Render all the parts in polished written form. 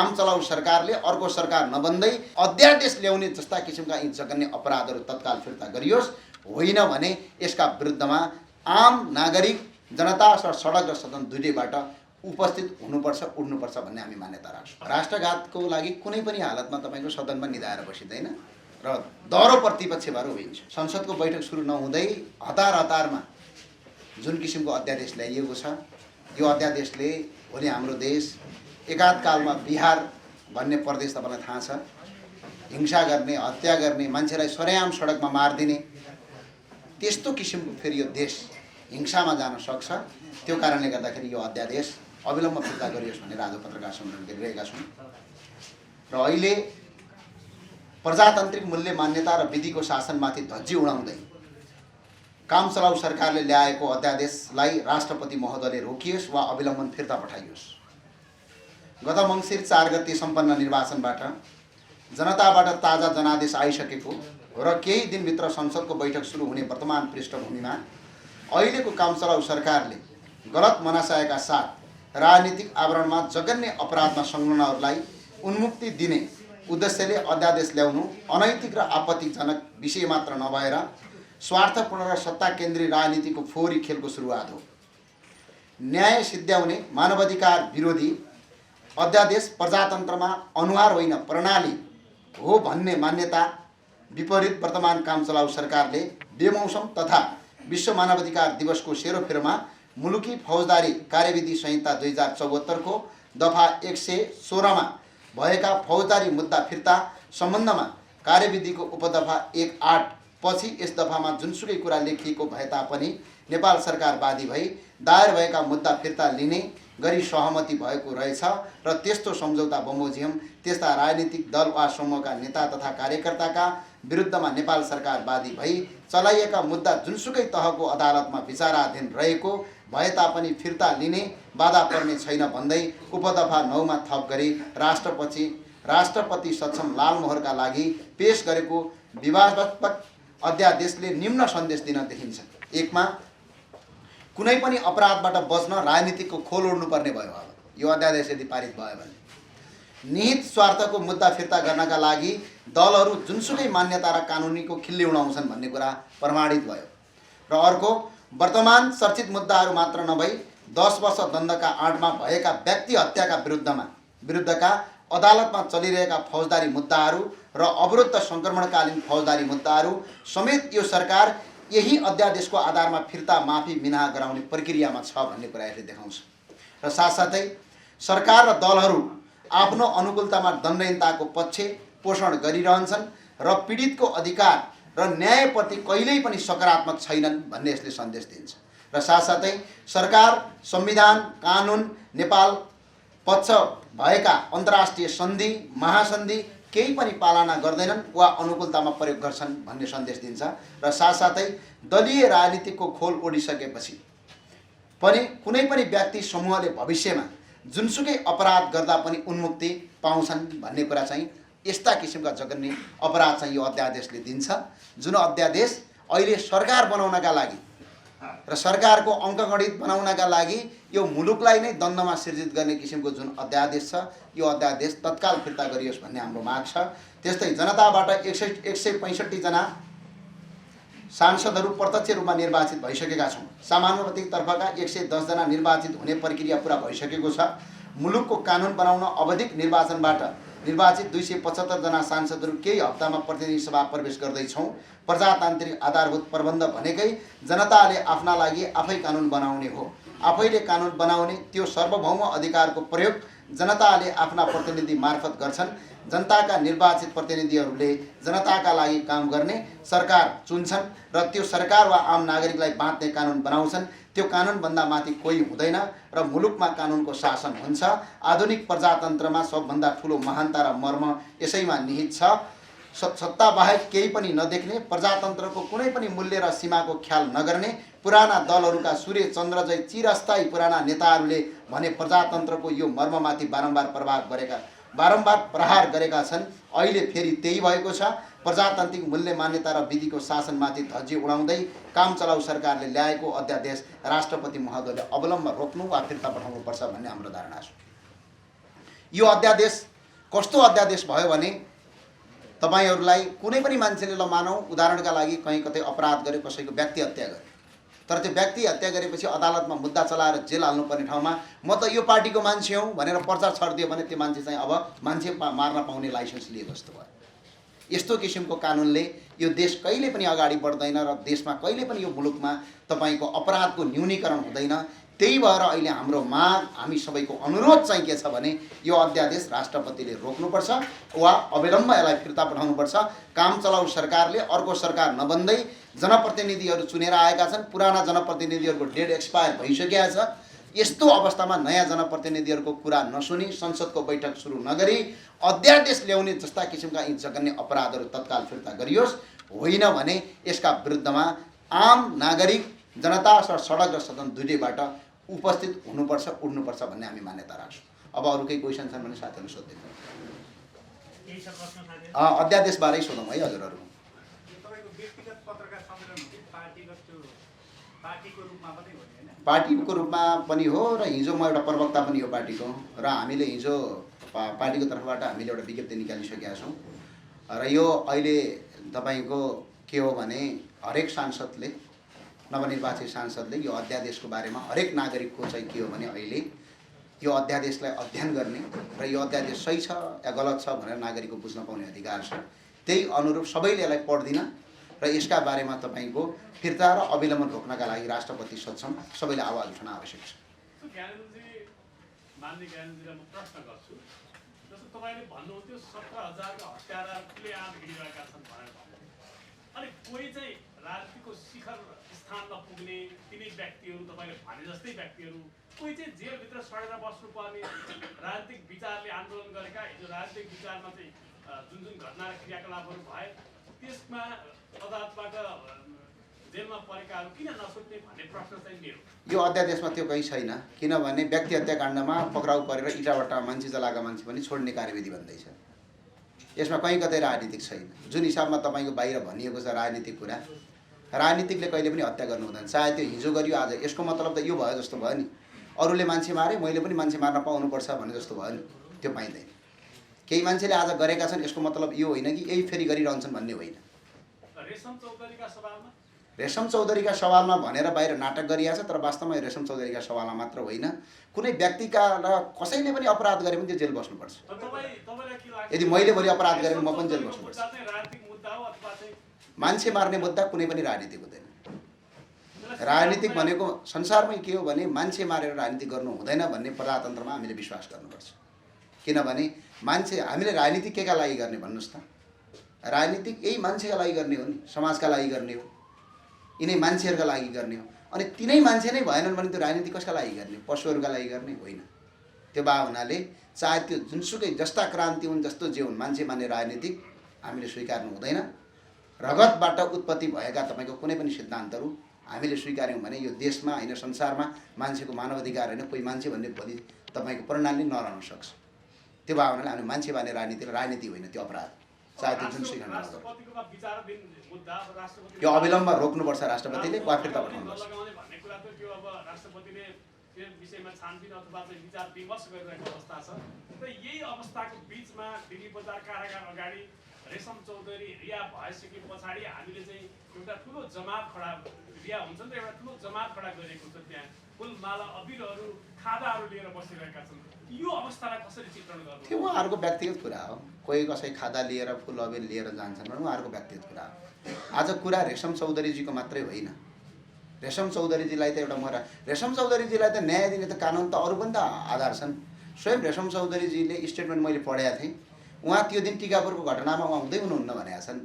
काम चलाउ सरकारले अर्को सरकार नबन्दै अध्यादेश ल्याउने जस्ता किसिमका यी जघन्य अपराधहरू तत्काल फिर्ता गरियोस्। होइन भने यसका विरुद्धमा आम नागरिक जनता सडक र सदन दुईटैबाट उपस्थित हुनुपर्छ, उड्नुपर्छ भन्ने हामी मान्यता राख्छौँ। राष्ट्रघातको लागि कुनै पनि हालतमा तपाईँको सदनमा निधाएर बसिँदैन र दह्रो प्रतिपक्ष भएर उभिन्छ। संसदको बैठक सुरु नहुँदै हतारमा जुन किसिमको अध्यादेश ल्याइएको छ, यो अध्यादेशले भोलि हाम्रो देश एकातकालमा बिहार भन्ने प्रदेश तपाईँलाई थाहा छ, हिंसा गर्ने, हत्या गर्ने, मान्छेलाई सरेआम सडकमा मारिदिने त्यस्तो किसिमको फेरि यो देश हिंसामा जान सक्छ। त्यो कारणले गर्दाखेरि यो अध्यादेश अविलम्ब फिर्ता गरियोस् भनेर आज पत्रकार सम्मेलन गरिरहेका छौँ। र अहिले प्रजातान्त्रिक मूल्य मान्यता र विधिको शासनमाथि धज्जी उडाउँदै काम चलाउ सरकारले ल्याएको अध्यादेशलाई राष्ट्रपति महोदयले रोकियोस् वा अविलम्बन फिर्ता पठाइयोस्। गत मङ्सिर 4 गते सम्पन्न निर्वाचनबाट जनताबाट ताजा जनादेश आइसकेको र केही दिनभित्र संसदको बैठक सुरु हुने वर्तमान पृष्ठभूमिमा अहिलेको काम चलाउ सरकारले गलत मनासायका साथ राजनीतिक आवरणमा जघन्य अपराधमा संलग्नहरूलाई उन्मुक्ति दिने उद्देश्यले अध्यादेश ल्याउनु अनैतिक र आपत्तिजनक विषय मात्र नभएर स्वार्थपूर्ण र सत्ता केन्द्रीय राजनीतिको फोहोरी खेलको सुरुवात हो। न्याय सिद्ध्याउने मानवाधिकार विरोधी अध्यादेश प्रजातन्त्रमा अनुहार होइन प्रणाली हो भन्ने मान्यता विपरीत वर्तमान काम चलाउ सरकारले बेमौसम तथा विश्व मानवाधिकार दिवसको सेरोफेरोमा मुलुकी फौजदारी कार्यविधि संहिता 2074 को दफा 116 मा भएका फौजदारी मुद्दा फिर्ता सम्बन्धमा कार्यविधिको उपदफा 18 पछि यस दफामा जुनसुकै कुरा लेखिएको भए तापनि नेपाल सरकार बादी भई दायर भएका मुद्दा फिर्ता लिने गरी सहमति भएको रहेछ र त्यस्तो सम्झौता बमोजिम त्यस्ता राजनीतिक दल वा समूहका नेता तथा कार्यकर्ताका विरुद्धमा नेपाल सरकार बादी भई चलाइएका मुद्दा जुनसुकै तहको अदालतमा विचाराधीन रहेको भए तापनि फिर्ता लिने बाधा पर्ने छैन भन्दै उपदफा 9 मा थप गरी राष्ट्रपति सक्षम लालमोहरका लागि पेश गरेको विवादास्पद अध्यादेशले निम्न सन्देश दिन देखिन्छ। 1 मा कुनै पनि अपराधबाट बच्न राजनीतिको खोल ओड्नुपर्ने भयो। अब यो अध्यादेश यदि पारित भयो भने निहित स्वार्थको मुद्दा फिर्ता गर्नका लागि दलहरू जुनसुकै मान्यता र कानुनीको खिल्ली उडाउँछन् भन्ने कुरा प्रमाणित भयो। र अर्को वर्तमान चर्चित मुद्दाहरू मात्र नभई 10 वर्ष दण्डका आडमा भएका व्यक्ति हत्याका विरुद्धका अदालतमा चलिरहेका फौजदारी मुद्दाहरू र अवरुद्ध सङ्क्रमणकालीन फौजदारी मुद्दाहरू समेत यो सरकार यही अध्यादेशको आधारमा फिर्ता माफी मिनाहा गराउने प्रक्रियामा छ भन्ने कुरा यसले देखाउँछ। र साथसाथै सरकार र दलहरू आफ्नो अनुकूलतामा दण्डहीनताको पक्ष पोषण गरिरहन्छन् र पीडितको अधिकार र न्यायप्रति कहिल्यै पनि सकारात्मक छैनन् भन्ने यसले सन्देश दिन्छ। र साथसाथै सरकार संविधान कानुन नेपाल पक्ष भएका अन्तर्राष्ट्रिय सन्धि महासन्धि केही पनि पालना गर्दैनन् वा अनुकूलतामा प्रयोग गर्छन् भन्ने सन्देश दिन्छ। र साथसाथै दलीय राजनीतिको खोल ओडिसकेपछि पनि कुनै पनि व्यक्ति समूहले भविष्यमा जुनसुकै अपराध गर्दा पनि उन्मुक्ति पाउँछन् भन्ने कुरा चाहिँ यस्ता किसिमका जघन्य अपराध चाहिँ यो अध्यादेशले दिन्छ। जुन अध्यादेश अहिले सरकार बनाउनका लागि र सरकारको अङ्कगणित बनाउनका लागि यो मुलुकलाई नै द्वन्द्वमा सिर्जित गर्ने किसिमको जुन अध्यादेश छ, यो अध्यादेश तत्काल फिर्ता गरियोस् भन्ने हाम्रो माग छ। त्यस्तै जनताबाट 165 जना सांसदहरू प्रत्यक्ष रूपमा निर्वाचित भइसकेका छौँ। समानुपातिक तर्फका 110 जना निर्वाचित हुने प्रक्रिया पुरा भइसकेको छ। मुलुकको कानुन बनाउन अवधिक निर्वाचनबाट निर्वाचित 275 जना सांसदहरू केही हप्तामा प्रतिनिधि सभा प्रवेश गर्दैछौँ। प्रजातान्त्रिक आधारभूत प्रबन्ध भनेकै जनताले आफ्ना लागि आफै कानुन बनाउने हो। आफैले कानुन बनाउने त्यो सार्वभौम अधिकारको प्रयोग जनताले आफ्ना प्रतिनिधि मार्फत गर्छन्। जनताका निर्वाचित प्रतिनिधिहरूले जनताका लागि काम गर्ने सरकार चुन्छन् र त्यो सरकार वा आम नागरिकलाई बाँध्ने कानुन बनाउँछन्। त्यो कानुनभन्दा माथि कोही हुँदैन र मुलुकमा कानुनको शासन हुन्छ। आधुनिक प्रजातन्त्रमा सबभन्दा ठुलो महानता र मर्म यसैमा निहित छ। सत्ता बाहेक केही पनि नदेख्ने, प्रजातन्त्रको कुनै पनि मूल्य र सीमाको ख्याल नगर्ने पुराना दलहरूका सूर्य चन्द्र जै चिरस्थायी पुराना नेताहरूले भने प्रजातन्त्रको यो मर्ममाथि बारम्बार प्रहार गरेका छन्। अहिले फेरि त्यही भएको छ। प्रजातान्त्रिक मूल्य मान्यता र विधिको शासनमाथि धज्जी उडाउँदै काम चलाउ सरकारले ल्याएको अध्यादेश राष्ट्रपति महोदयले अवलम्ब रोक्नु वा फिर्ता पठाउनुपर्छ भन्ने हाम्रो धारणा छ। यो अध्यादेश कस्तो अध्यादेश भयो भने तपाईहरूलाई कुनै पनि मान्छेले ल मानौँ उदाहरणका लागि कहीँ कतै अपराध गर्यो, कसैको व्यक्ति हत्या गर्यो, तर त्यो व्यक्ति हत्या गरेपछि अदालतमा मुद्दा चलाएर जेल हाल्नुपर्ने ठाउँमा म त यो पार्टीको मान्छे हुँ भनेर पर्चा छरिदियो भने त्यो मान्छे चाहिँ अब मान्छे मार्न पाउने लाइसेन्स लिएको जस्तो भयो। यस्तो किसिमको कानुनले यो देश कहिले पनि अगाडि बढ्दैन र देशमा कहिले पनि यो मुलुकमा तपाईँको अपराधको न्यूनीकरण हुँदैन। त्यही भएर अहिले हाम्रो माग, हामी सबैको अनुरोध चाहिँ के छ भने यो अध्यादेश राष्ट्रपतिले रोक्नुपर्छ वा अविलम्ब यसलाई फिर्ता पठाउनुपर्छ। काम चलाउ सरकारले अर्को सरकार नबन्दै जनप्रतिनिधिहरू चुनेर आएका छन्, पुराना जनप्रतिनिधिहरूको डेट एक्सपायर भइसकेका छ। यस्तो अवस्थामा नयाँ जनप्रतिनिधिहरूको कुरा नसुनी संसदको बैठक सुरु नगरी अध्यादेश ल्याउने जस्ता किसिमका यी जघन्य अपराधहरू तत्काल फिर्ता गरियोस्। होइन भने यसका विरुद्धमा आम नागरिक, जनता र सडक र सदन दुईटैबाट उपस्थित हुनुपर्छ, उड्नुपर्छ भन्ने हामी मान्यता राख्छौँ। अब अरू केही क्वेसन छन् भने साथीहरूले सोध्दैन। अध्यादेशबारै सोधौँ है हजुरहरू। पार्टीको रूपमा पनि हो र हिजो म एउटा प्रवक्ता पनि हो पार्टीको, र हामीले हिजो पार्टीको तर्फबाट हामीले एउटा विज्ञप्ति निकालिसकेका छौँ। र यो अहिले तपाईँको के हो भने हरेक सांसदले, नवनिर्वाचित सांसदले यो अध्यादेशको बारेमा हरेक नागरिकको चाहिँ के हो भने अहिले यो अध्यादेशलाई अध्ययन गर्ने र यो अध्यादेश सही छ या गलत छ भनेर नागरिकको बुझ्न पाउने अधिकार छ। त्यही अनुरूप सबैले यसलाई पढ्दिन र यसका बारेमा तपाईँको फिर्ता र अविलम्बन रोक्नका लागि राष्ट्रपति सक्षम सबैले आवाज उठाउन आवश्यक छ। तपाईले भन्नुहुन्थ्यो 17,000 हत्याराले आम हिँडिरहेका छन् भनेर भन्नु। अनि कोही चाहिँ राजनीतिको शिखर स्थानमा पुग्ने तिनै व्यक्तिहरू, तपाईँले भने जस्तै व्यक्तिहरू, कोही चाहिँ जेलभित्र सडेर बस्नुपर्ने राजनीतिक विचारले आन्दोलन गरेका, हिजो राजनीतिक विचारमा चाहिँ जुन जुन घटना र क्रियाकलापहरू भए त्यसमा अदालतबाट जेलमा परेकाहरू किन नसुट्ने भन्ने प्रश्न चाहिँ मेरो। यो अध्यादेशमा त्यो कहीँ छैन, किनभने व्यक्ति हत्याकाण्डमा पक्राउ परेर इटाबाट मान्छे जलाएका मान्छे पनि छोड्ने कार्यविधि भन्दैछ। यसमा कहीँ कतै राजनीतिक छैन। जुन हिसाबमा तपाईँको बाहिर भनिएको छ राजनीतिक कुरा, राजनीतिकले कहिले पनि हत्या गर्नु हुँदैन। चाहे त्यो हिजो गरियो आज, यसको मतलब त यो भयो जस्तो भयो नि, अरूले मान्छे मारे मैले पनि मान्छे मार्न पाउनुपर्छ भने जस्तो भयो नि, त्यो पाइँदैन। केही मान्छेले आज गरेका छन् यसको मतलब यो होइन कि यही फेरि गरिरहन्छन् भन्ने होइन। रेशम चौधरीका सवालमा भनेर बाहिर नाटक गरिएको छ, तर वास्तवमा रेशम चौधरीका सवालमा मात्र होइन, कुनै व्यक्तिका र कसैले पनि अपराध गरे पनि त्यो जेल बस्नुपर्छ। यदि मैले भोलि अपराध गरेँ भने म पनि जेल बस्नुपर्छ। मान्छे मार्ने मुद्दा कुनै पनि राजनीतिक हुँदैन। राजनीतिक भनेको संसारमै के हो भने मान्छे मारेर राजनीति गर्नु हुँदैन भन्ने प्रजातन्त्रमा हामीले विश्वास गर्नुपर्छ। किनभने मान्छे, हामीले राजनीति केका लागि गर्ने भन्नुहोस् त? राजनीतिक यही मान्छेका लागि गर्ने हो नि, समाजका लागि गर्ने हो, यिनै मान्छेहरूका लागि गर्ने हो। अनि तिनै मान्छे नै भएनन् भने त्यो राजनीति कसका लागि गर्ने? पशुहरूका लागि गर्ने होइन। त्यो भए हुनाले चाहे त्यो जुनसुकै जस्ता क्रान्ति हुन्, जस्तो जे हुन्, मान्छे मान्ने राजनीतिक हामीले स्वीकार्नु हुँदैन। रगतबाट उत्पत्ति भएका तपाईँको कुनै पनि सिद्धान्तहरू हामीले स्वीकार्यौँ भने यो देशमा होइन संसारमा मान्छेको मानवाधिकार होइन, कोही मान्छे भन्ने भोलि तपाईँको परिणामले नरहन सक्छ। त्यो भए हुनाले हामी मान्छे मान्ने राजनीति होइन, त्यो अपराध, चाहे त्यो जुनसुकै घटना होस्। यो अविलम्ब रोक्नुपर्छ राष्ट्रपतिले वा फिर्ता पठाउनुपर्छ। विषयमा छानबिन अथवा चाहिँ विचार विमर्श गरिरहेको अवस्था छ। र यही अवस्थाको बिचमा दिल्ली बजार कारागार अगाडि रेशम चौधरी रिहा भइसके पछाडि हामीले चाहिँ एउटा ठुलो जमात खडा, रिहा हुन्छ नि त, एउटा ठुलो जमात खडा गरिएको छ। त्यहाँ फुलमाला, अबिरहरू, खादाहरू लिएर बसिरहेका छन्। यो अवस्थालाई कसरी चित्रण गर्नु? त्यो उहाँहरूको व्यक्तिगत कुरा हो। कोही कसै खादा लिएर फुल अबिर लिएर जान्छन् भने उहाँहरूको व्यक्तिगत कुरा हो। आज कुरा रेशम चौधरीजीको मात्रै होइन। रेशम चौधरीजीलाई त एउटा रेशम चौधरीजीलाई त न्याय दिने त कानुन त अरू पनि त आधार छन्। स्वयं रेशम चौधरीजीले स्टेटमेन्ट मैले पढेको थिएँ, उहाँ त्यो दिन टिकापुरको घटनामा उहाँ हुँदै हुनुहुन्न भनेका छन्।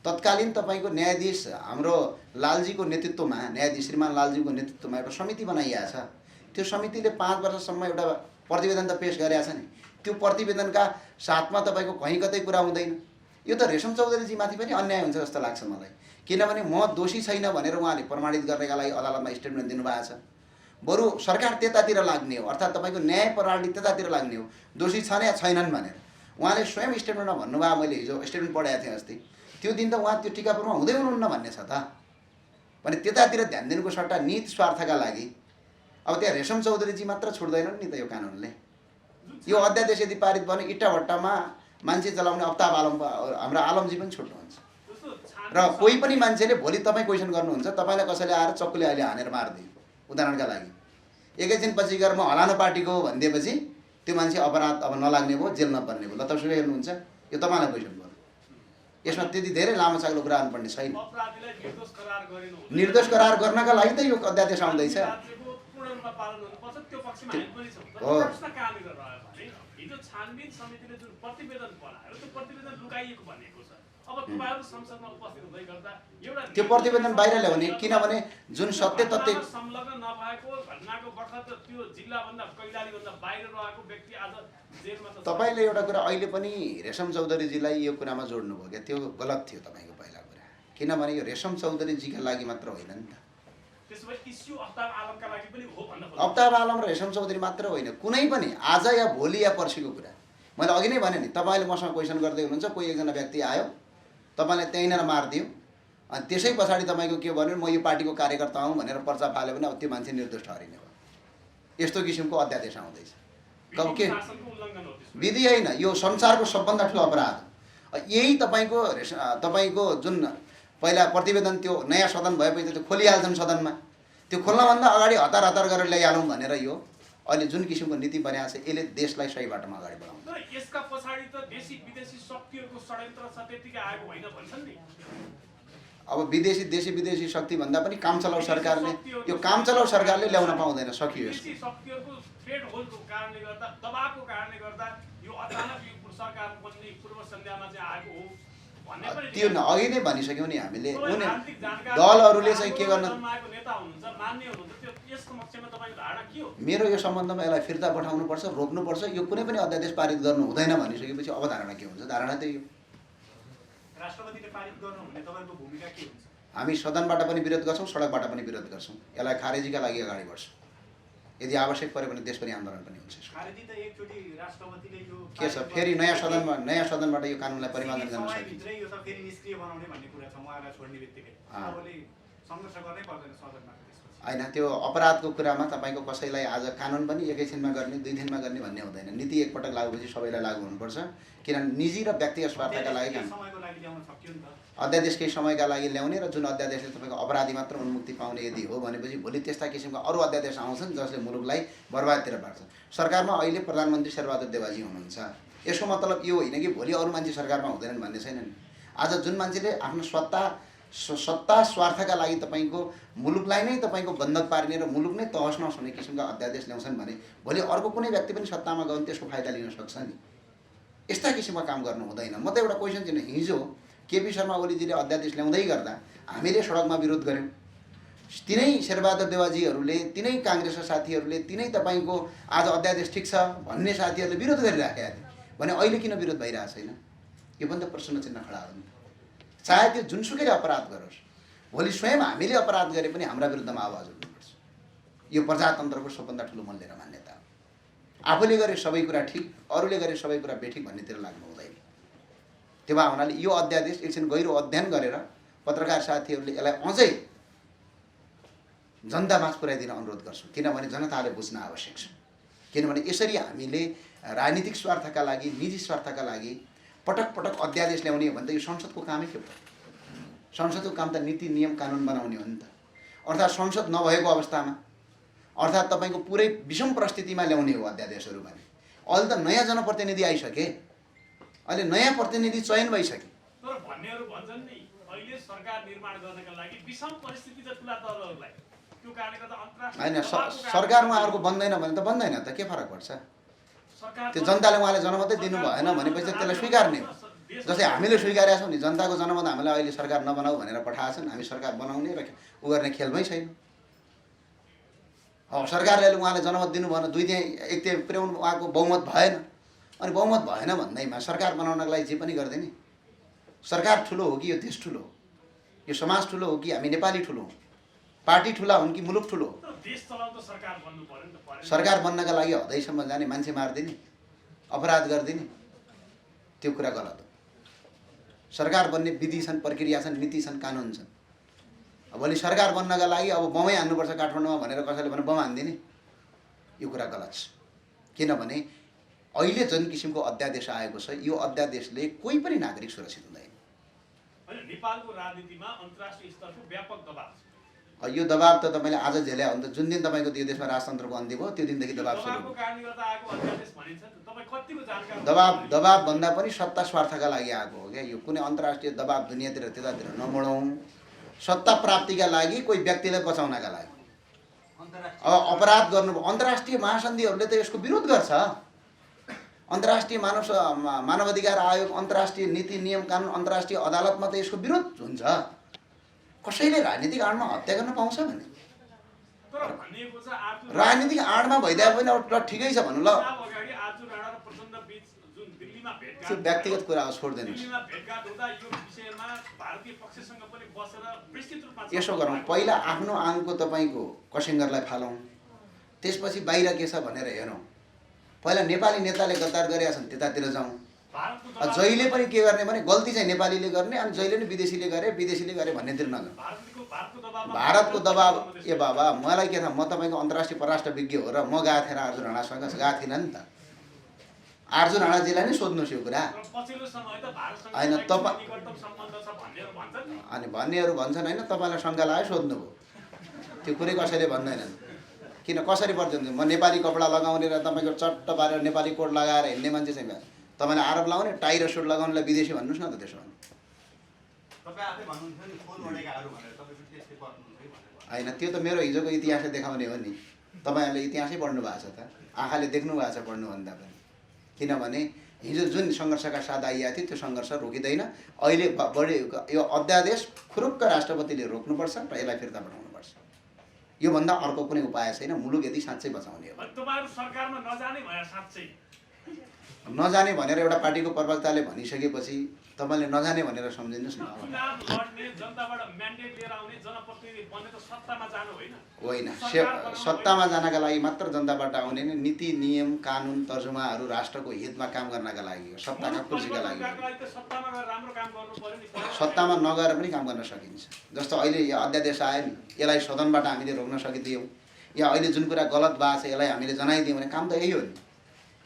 तत्कालीन तपाईँको न्यायाधीश हाम्रो लालजीको नेतृत्वमा, न्यायाधीश श्रीमान लालजीको नेतृत्वमा एउटा समिति बनाइएको छ। त्यो समितिले 5 वर्षसम्म एउटा प्रतिवेदन त पेश गरेका छ नि। त्यो प्रतिवेदनका साथमा तपाईँको कहीँ कतै कुरा हुँदैन। यो त रेशम चौधरीजीमाथि पनि अन्याय हुन्छ जस्तो लाग्छ मलाई। किनभने म दोषी छैन भनेर उहाँले प्रमाणित गर्नका लागि अदालतमा स्टेटमेन्ट दिनुभएको छ। बरु सरकार त्यतातिर लाग्ने हो, अर्थात् तपाईँको न्याय प्रणाली त्यतातिर लाग्ने हो, दोषी छन् या छैनन् भनेर। उहाँले स्वयं स्टेटमेन्टमा भन्नुभयो, मैले हिजो स्टेटमेन्ट पढाएको थिएँ अस्ति, त्यो दिन त उहाँ त्यो टिकापुरमा हुँदै हुनुहुन्न भन्ने छ त। भने त्यतातिर ध्यान दिनुको सट्टा नित स्वार्थका लागि अब त्यहाँ रेशम चौधरीजी मात्र छुट्दैनन् नि त यो कानुनले। यो अध्यादेश यदि पारित भयो भने इट्टाभट्टामा मान्छे चलाउने अफ्ताब आलम हाम्रो आलमजी पनि छुट्नु हुन्छ। जस्तो र कोही पनि मान्छेले भोलि तपाईँ क्वेसन गर्नुहुन्छ, तपाईँलाई कसैले आएर चक्कुले अहिले हानेर मारिदियो उदाहरणका लागि, एकैछिन पछि गएर म हलानो पार्टीको हो भनिदिएपछि त्यो मान्छे अपराध अब नलाग्ने भयो, जेल नपर्ने भयो। ल तपाईँ हेर्नुहुन्छ, यो तपाईँलाई क्वेसन गर्नु, यसमा त्यति धेरै लामो चाग्लो कुरा गर्नुपर्ने छैन। अपराधीलाई निर्दोष करार गरेनु हुँदैन। निर्दोष करार गर्नका लागि त यो अध्यादेश आउँदैछ। राज्यको पूर्ण रूपमा पालन हुनुपर्छ, त्यो पक्षमा हामी पनि छौँ। तर हो। प्रश्न कहाँले गर्नुभयो भने हिजो छानबिन समितिले जुन प्रतिवेदन बनायो त्यो प्रतिवेदन लुकाइएको भनेको छ। अब तपाईँहरू संसदमा उपस्थित हुँदै गर्दा एउटा त्यो प्रतिवेदन बाहिर ल्याउने, किनभने जुन सत्य तथ्य संलग्न नभएको घटनाको बखत त्यो जिल्लाभन्दा कैलालीभन्दा बाहिर रहेको व्यक्ति आज जेलमा छ। तपाईँले एउटा कुरा अहिले पनि रेशम चौधरीजीलाई यो कुरामा जोड्नुभयो क्या, त्यो गलत थियो तपाईँको पहिला कुरा। किनभने यो रेशम चौधरीजीका लागि मात्र होइन नि त, त्यसो भए इस्यु अफ्ताब आलमका लागि पनि हो भन्न खोज्छु। अफ्ताब आलम र रेशम चौधरी मात्र होइन, कुनै पनि आज या भोलि या पर्सिको कुरा। मैले अघि नै भने नि, तपाईँले मसँग क्वेसन गर्दै हुनुहुन्छ, कोही एकजना व्यक्ति आयो, तपाईँलाई त्यहीँनिर मारिदियो, अनि त्यसै पछाडि तपाईँको के भन्यो, म यो पार्टीको कार्यकर्ता हुँ भनेर पर्चा फाल्यो भने अब त्यो मान्छे निर्दोष ठहरिने भयो। यस्तो किसिमको अध्यादेश आउँदैछ। कब के शासनको उल्लङ्घन हो त्यसमा। विधि होइन, यो संसारको सबभन्दा ठुलो अपराध हो। यही तपाईँको जुन पहिला प्रतिवेदन त्यो नयाँ सदन भएपछि त्यो खोलिहाल्छन् सदनमा, त्यो खोल्नभन्दा अगाडि हतार हतार गरेर ल्याइहालौँ भनेर यो अहिले जुन किसिमको नीति बनाएको छ, यसले देशलाई सही बाटोमा अगाडि बढाउँछ। तर यसका पछाडि त देशी विदेशी शक्तिहरूको षड्यन्त्र छ, त्यतिकै आएको होइन भन्छन् नि। अब देशी विदेशी शक्ति भन्दा पनि काम चलाउ सरकारले, यो काम चलाउ सरकारले ल्याउन पाउँदैन, सकियो। विदेशी शक्तिहरूको थ्रेड होलको कारणले गर्दा, दबावको कारणले गर्दा यो अचानक यो सरकार बन्ने पूर्व सन्ध्यामा चाहिँ आएको हो भन्ने पनि त्यो अघि नै भनिसक्यौँ नि हामीले। तपाईँ राजनीतिक जानकार दलहरूले चाहिँ के गर्न, जन्माएको नेता हुनुहुन्छ, मान्य हुनुहुन्छ, त्यो यस समक्षमा तपाईँको धारणा के हो? मेरो यो सम्बन्धमा यसलाई फिर्ता पठाउनुपर्छ, रोक्नुपर्छ, यो कुनै पनि अध्यादेश पारित गर्नु हुँदैन भनिसकेपछि अब धारणा के हुन्छ? धारणा त्यही हो। राष्ट्रपतिले पारित गर्नु हुने तपाईँको भूमिका के हुन्छ? हामी सदनबाट पनि विरोध गर्छौँ, सडकबाट पनि विरोध गर्छौँ, यसलाई खारेजीका लागि अगाडि बढ्छौँ। यदि आवश्यक पऱ्यो भने देशभरि आन्दोलन पनि हुन्छ। खारेजी त एकचोटि राष्ट्रपतिले यो के छ, फेरि नयाँ सदनबाट यो कानुनलाई परिमार्जन गर्न सकिन्छ। समयभित्रै यो त फेरि निष्क्रिय बनाउने भन्ने कुरा छ। उहाँलाई छोड्ने बित्तिकै तपाईँले सङ्घर्ष गर्नै पर्दैन सदनमा त्यसपछि। होइन, त्यो अपराधको कुरामा तपाईँको कसैलाई आज कानुन पनि एकैछिनमा गर्ने, 2 दिनमा गर्ने भन्ने हुँदैन। नीति एकपटक लागू भएपछि सबैलाई लागू हुनुपर्छ, किनभने निजी र व्यक्तिगत स्वार्थका लागि काम। समयको लागि ल्याउन सक्यो नि त। अध्यादेश केही समयका लागि ल्याउने र जुन अध्यादेशले तपाईँको अपराधी मात्र उन्मुक्ति पाउने यदि हो भनेपछि भोलि त्यस्ता किसिमका अरू अध्यादेश आउँछन् जसले मुलुकलाई बर्बादतिर पार्छ। सरकारमा अहिले प्रधानमन्त्री शेरबहादुर देवाजी हुनुहुन्छ, यसको मतलब यो होइन कि भोलि अरू मान्छे सरकारमा हुँदैनन् भन्ने छैन नि। आज जुन मान्छेले आफ्नो सत्ता स्वार्थका लागि तपाईँको मुलुकलाई नै तपाईँको बन्धक पार्ने र मुलुक नै तहस नहोस् हुने किसिमका अध्यादेश ल्याउँछन् भने भोलि अर्को कुनै व्यक्ति पनि सत्तामा गयो भने त्यसको फाइदा लिन सक्छ नि। यस्ता किसिमका काम गर्नु हुँदैन। म त एउटा क्वेसन चाहिँ हिजो केपी शर्मा ओलीजीले अध्यादेश ल्याउँदै गर्दा हामीले सडकमा विरोध गऱ्यौँ। तिनै शेरबहादुर देवाजीहरूले, तिनै काङ्ग्रेसका साथीहरूले, तिनै तपाईँको आज अध्यादेश ठिक छ भन्ने साथीहरूले विरोध गरिराखेका थिए भने अहिले किन विरोध भइरहेको छैन? यो पनि त प्रश्न चिन्ह खडा हो नि। चाहे त्यो जुनसुकै अपराध गरोस्, भोलि स्वयं हामीले अपराध गरे पनि हाम्रा विरुद्धमा आवाज उठ्नुपर्छ। यो प्रजातन्त्रको सबभन्दा ठुलो मूल्य र मान्यता हो। आफूले गरे सबै कुरा ठिक, अरूले गरे सबै कुरा बेठिक भन्नेतिर लाग्नु हुँदैन। त्यो भए हुनाले यो अध्यादेश एकछिन गहिरो अध्ययन गरेर पत्रकार साथीहरूले यसलाई अझै जनतामाझ पुर्याइदिन अनुरोध गर्छौँ, किनभने जनताले बुझ्न आवश्यक छ। किनभने यसरी हामीले राजनीतिक स्वार्थका लागि, निजी स्वार्थका लागि पटक पटक अध्यादेश ल्याउने हो भने त यो संसदको कामै के हो? संसदको काम त नीति नियम कानुन बनाउने हो नि त। अर्थात् संसद नभएको अवस्थामा, अर्थात् तपाईँको पुरै विषम परिस्थितिमा ल्याउने हो अध्यादेशहरू भने। अहिले त नयाँ जनप्रतिनिधि आइसके, अहिले नयाँ प्रतिनिधि चयन भइसके। तर भन्नेहरू भन्छन् नि अहिले सरकार निर्माण गर्नका लागि विषम परिस्थिति छ ठुला दलहरूलाई, त्यो कारणले गर्दा अन्तर्राष्ट्रिय होइन, सरकार उहाँहरूको बन्दैन भने त बन्दैन त, के फरक पर्छ? त्यो जनताले उहाँले जनमतै दिनु भएन भनेपछि त्यसलाई स्वीकार्ने हो। जस्तै हामीले स्वीकारेका छौँ नि, जनताको जनमत हामीलाई अहिले सरकार नबनाऊ भनेर पठाएछन्, हामी सरकार बनाउने र उ गर्ने खेलमै छैन। सरकारले उहाँले जनमत दिनु भएन, 2/3 पुर्याउनु उहाँको बहुमत भएन, अनि बहुमत भएन भन्दैमा सरकार बनाउनको लागि जे पनि गर्दैन। सरकार ठुलो हो कि यो देश ठुलो हो, यो समाज ठुलो हो कि हामी नेपाली ठुलो हो, पार्टी ठुला हुन् कि मुलुक ठुलो हो? देश चलाउँदा सरकार बन्नु पर्यो नि त। सरकार बन्नका लागि हदैसम्म जाने, मान्छे मारिदिने, अपराध गरिदिने, त्यो कुरा गलत हो। सरकार बन्ने विधि छन्, प्रक्रिया छन्, नीति छन्, कानुन छन्। भोलि सरकार बन्नका लागि अब बमै हान्नुपर्छ काठमाडौँमा भनेर कसैले भने बम हानिदिने, यो कुरा गलत छ। किनभने अहिले जुन किसिमको अध्यादेश आएको छ यो अध्यादेशले कोही पनि नागरिक सुरक्षित हुँदैन। होइन, नेपालको राजनीतिमा अन्तर्राष्ट्रिय स्तरको व्यापक दबाव छ। यो दबाब त तपाईँले आज झेल्या हो भने त जुन दिन तपाईँको यो देशमा राजतन्त्रको अन्त्य भयो त्यो दिनदेखि दबाब सुरु दबावको कारणले गर्दा आएको अध्यादेश भनिन्छ नि त। तपाईँ कतिको जानकार दबाब भन्दा पनि सत्ता स्वार्थका लागि आएको हो क्या। यो कुनै अन्तर्राष्ट्रिय दबाब दुनियाँतिर त्यतातिर नमोडौँ। सत्ता प्राप्तिका लागि कोही व्यक्तिलाई बचाउनका लागि अब अपराध गर्नु। अन्तर्राष्ट्रिय महासन्धिहरूले त यसको विरोध गर्छ। अन्तर्राष्ट्रिय मानवाधिकार आयोग, अन्तर्राष्ट्रिय नीति नियम कानुन, अन्तर्राष्ट्रिय अदालतमा त यसको विरोध हुन्छ। कसैले राजनीतिक आडमा हत्या गर्न पाउँछ भने तर भनिएको छ आर्जुन राजनीतिक आडमा भइदिए पनि ल ठिकै छ भन्नु ल। अगाडि आर्जुन राणा र प्रचण्ड बीच जुन दिल्लीमा भेटघाट त्यो व्यक्तिगत कुरा हो, छोडिदिनुहोस्। दिल्लीमा भेटघाट हुँदा यो विषयमा भारतीय पक्षसँग पनि बसेर विस्तृत रूपमा यसो गरौँ, पहिला आफ्नो आङको तपाईँको कसिङ्गरलाई फालौँ, त्यसपछि बाहिर के छ भनेर हेरौँ। पहिला नेपाली नेताले गद्दार गरेका छन् त्यतातिर जाउँ। भारतको जहिले पनि के गर्ने भने गल्ती चाहिँ नेपालीले गर्ने अनि जहिले पनि विदेशीले गरे भन्नेतिर नजाउँ। भारतको दबाब ए बाबा मलाई के थाहा, म तपाईँको अन्तर्राष्ट्रिय परराष्ट्रविज्ञ हो र म गएको थिएन अर्जुन राणासँग, गएको थिइनँ नि त। अर्जुन राणाजीलाई नै सोध्नुहोस् यो कुरा। पछिल्लो समय त भारतसँग होइन तपाईँ निकटतम सम्बन्ध छ भनेर भन्छन् नि। अनि भन्नेहरू भन्छन् होइन, तपाईँलाई शङ्का लाग्यो सोध्नुभयो, त्यो कुरै कसैले भन्दैनन्। किन कसरी पर्छ म नेपाली कपडा लगाउने र तपाईँको चट्ट पारेर नेपाली कोट लगाएर हिँड्ने मान्छे चाहिँ तपाईँले आरोप लगाउने, टाई र सुट लगाउनेलाई विदेशी भन्नुहोस् न त। त्यसो भने होइन, त्यो त मेरो हिजोको इतिहासले देखाउने हो नि। तपाईँहरूले इतिहासै पढ्नु भएको छ त, आँखाले देख्नु भएको छ पढ्नुभन्दा पनि। किनभने हिजो जुन सङ्घर्षका साथ आइएको थियो त्यो सङ्घर्ष रोकिँदैन। अहिले बढी यो अध्यादेश खुरुक्क राष्ट्रपतिले रोक्नुपर्छ र यसलाई फिर्ता पठाउनुपर्छ। योभन्दा अर्को कुनै उपाय छैन मुलुक यदि साँच्चै बचाउने हो। तपाईँहरू सरकारमा नजाने भए साँच्चै नजाने भनेर एउटा पार्टीको प्रवक्ताले भनिसकेपछि तपाईँले नजाने भनेर सम्झिनुहोस् न। चुनाव लड्ने, जनताबाट म्यान्डेट लिएर आउने जनप्रतिनिधि बन्ने त सत्तामा जानु होइन। होइन, सत्तामा जानका लागि मात्र जनताबाट आउने नि नीति नियम कानुन तर्जुमाहरू राष्ट्रको हितमा काम गर्नका लागि हो, सत्ताका कुर्सीका लागि हो। सत्तामा गएर राम्रो काम गर्नु पर्यो नि। सत्तामा नगएर पनि काम गर्न सकिन्छ। जस्तो अहिले यो अध्यादेश आयो नि, यसलाई सदनबाट हामीले रोक्न सकिदियौँ, या अहिले जुन कुरा गलत भएको छ यसलाई हामीले जनाइदियौँ भने काम त यही हो नि।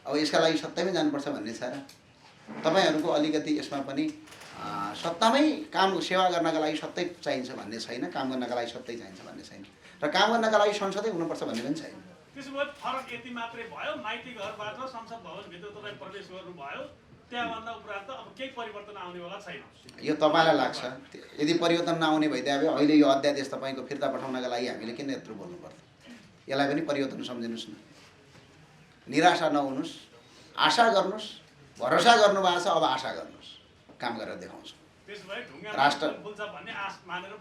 अब यसका लागि सत्तामै जानुपर्छ भन्ने छ र? तपाईँहरूको अलिकति यसमा पनि सत्तामै काम सेवा गर्नका लागि सत्तै चाहिन्छ भन्ने छैन, काम गर्नका लागि सत्तै चाहिन्छ भन्ने छैन, र काम गर्नका लागि संसदै हुनुपर्छ भन्ने पनि छैन। त्यसो भए फरक यति मात्रै भयो, माइती घरबाट संसद भवनभित्र तपाईँ प्रवेश गर्नुभयो, त्यहाँभन्दा उपरान्त अब केही परिवर्तन आउनेवाला छैन। यो तपाईँलाई लाग्छ? यदि परिवर्तन नआउने भइदिए भए अहिले यो अध्यादेश तपाईँको फिर्ता पठाउनका लागि हामीले किन यत्रो बोल्नु पर्थ्यो? यसलाई पनि परिवर्तन सम्झिनुहोस् न। निराशा नहुनुहोस्, आशा गर्नुहोस्। भरोसा गर्नुभएको छ, अब आशा गर्नुहोस्, काम गरेर देखाउँछु।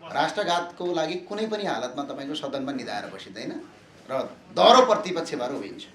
राष्ट्रघातको लागि कुनै पनि हालतमा तपाईँको सदनमा निधाएर बसिँदैन र दह्रो प्रतिपक्ष भएर उभिन्छ।